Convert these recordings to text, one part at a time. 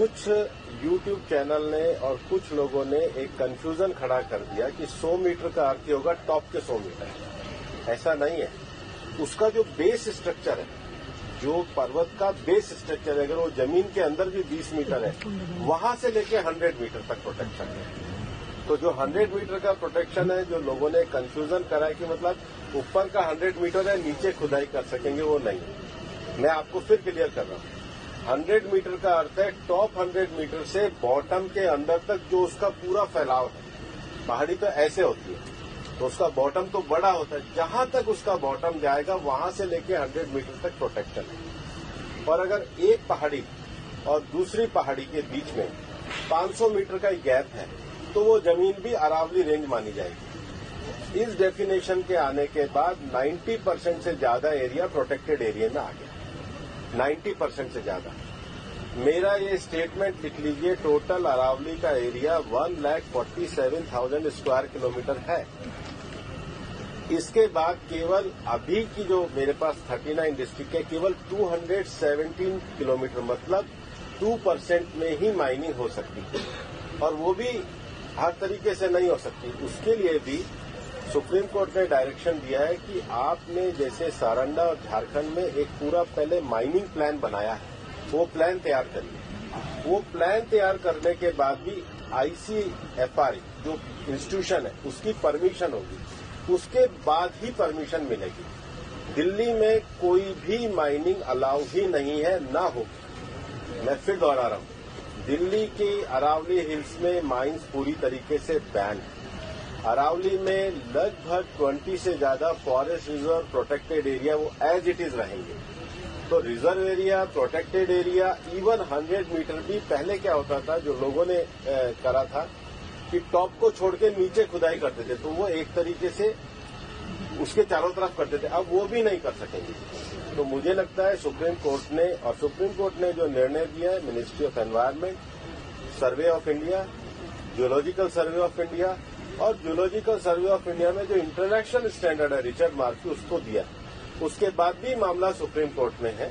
कुछ YouTube channel ने और कुछ लोगों ने एक कंफ्यूजन खड़ा कर दिया कि 100 मीटर का अर्थ होगा टॉप के 100 मीटर। ऐसा नहीं है। उसका जो बेस स्ट्रक्चर है, जो पर्वत का बेस स्ट्रक्चर है, अगर वो जमीन के अंदर भी 20 मीटर है, वहां से लेके 100 मीटर तक प्रोटेक्शन है। तो जो 100 मीटर का प्रोटेक्शन है, जो लोगों ने कंफ्यूजन करा है कि मतलब ऊपर का 100 मीटर है, नीचे खुदाई कर सकेंगे, वो नहीं है। मैं आपको फिर क्लियर कर रहा हूं। 100 मीटर का अर्थ है टॉप 100 मीटर से बॉटम के अंदर तक जो उसका पूरा फैलाव है। पहाड़ी तो ऐसे होती है, तो उसका बॉटम तो बड़ा होता है। जहां तक उसका बॉटम जाएगा वहां से लेके 100 मीटर तक प्रोटेक्शन है। और अगर एक पहाड़ी और दूसरी पहाड़ी के बीच में 500 मीटर का गैप है, तो वो जमीन भी अरावली रेंज मानी जाएगी। इस डेफिनेशन के आने के बाद 90% से ज्यादा एरिया प्रोटेक्टेड एरिया में आ गया। 90% से ज्यादा। मेरा ये स्टेटमेंट लिख लीजिए, टोटल अरावली का एरिया 1,47,000 स्क्वायर किलोमीटर है। इसके बाद केवल अभी की जो मेरे पास 39 डिस्ट्रिक्ट है, केवल 217 किलोमीटर मतलब 2% में ही माइनिंग हो सकती है। और वो भी हर तरीके से नहीं हो सकती। उसके लिए भी सुप्रीम कोर्ट ने डायरेक्शन दिया है कि आपने जैसे सारंडा और झारखंड में एक पूरा पहले माइनिंग प्लान बनाया है, वो प्लान तैयार करिए। वो प्लान तैयार करने के बाद भी ICFR जो इंस्टीट्यूशन है उसकी परमिशन होगी, उसके बाद ही परमिशन मिलेगी। दिल्ली में कोई भी माइनिंग अलाउ ही नहीं है, ना होगी। मैं फिर दोहरा रहा हूं, दिल्ली के अरावली हिल्स में माइंस पूरी तरीके से बैन है। अरावली में लगभग 20 से ज्यादा फॉरेस्ट रिजर्व प्रोटेक्टेड एरिया वो एज इट इज रहेंगे। तो reserve area, protected area, even 100 metre भी पहले क्या होता था, जो लोगों ने करा था कि टॉप को छोड़ के नीचे खुदाई करते थे, तो वो एक तरीके से उसके चारों तरफ करते थे। अब वो भी नहीं कर सकेंगे। तो मुझे लगता है सुप्रीम कोर्ट ने जो निर्णय दिया है, ministry of environment, survey of India, geological survey of India और जियोलॉजिकल सर्वे ऑफ इंडिया में जो इंटरनेशनल स्टैंडर्ड है रिचर्ड मार्की, उसको दिया। उसके बाद भी मामला सुप्रीम कोर्ट में है।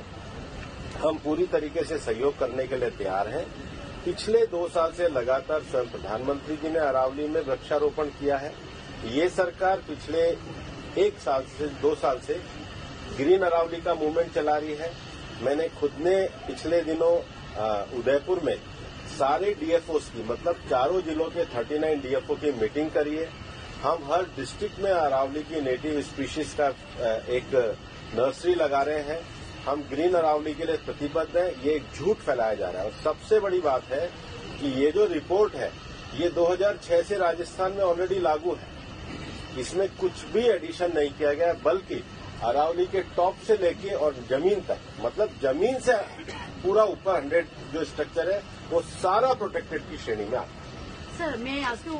हम पूरी तरीके से सहयोग करने के लिए तैयार हैं। पिछले 2 साल से लगातार स्वयं प्रधानमंत्री जी ने अरावली में वृक्षारोपण किया है। ये सरकार पिछले 2 साल से ग्रीन अरावली का मूवमेंट चला रही है। मैंने खुद ने पिछले दिनों उदयपुर में सारे डीएफओस की, मतलब चारों जिलों के 39 डीएफओ की मीटिंग करी है। हम हर डिस्ट्रिक्ट में अरावली की नेटिव स्पीशीज का एक नर्सरी लगा रहे हैं। हम ग्रीन अरावली के लिए प्रतिबद्ध हैं। ये एक झूठ फैलाया जा रहा है। और सबसे बड़ी बात है कि ये जो रिपोर्ट है, ये 2006 से राजस्थान में ऑलरेडी लागू है। इसमें कुछ भी एडिशन नहीं किया गया, बल्कि अरावली के टॉप से लेके और जमीन तक, मतलब जमीन से पूरा ऊपर 100 जो स्ट्रक्चर है, वो सारा प्रोटेक्टेड की श्रेणी में आता है। सर, मैं आपको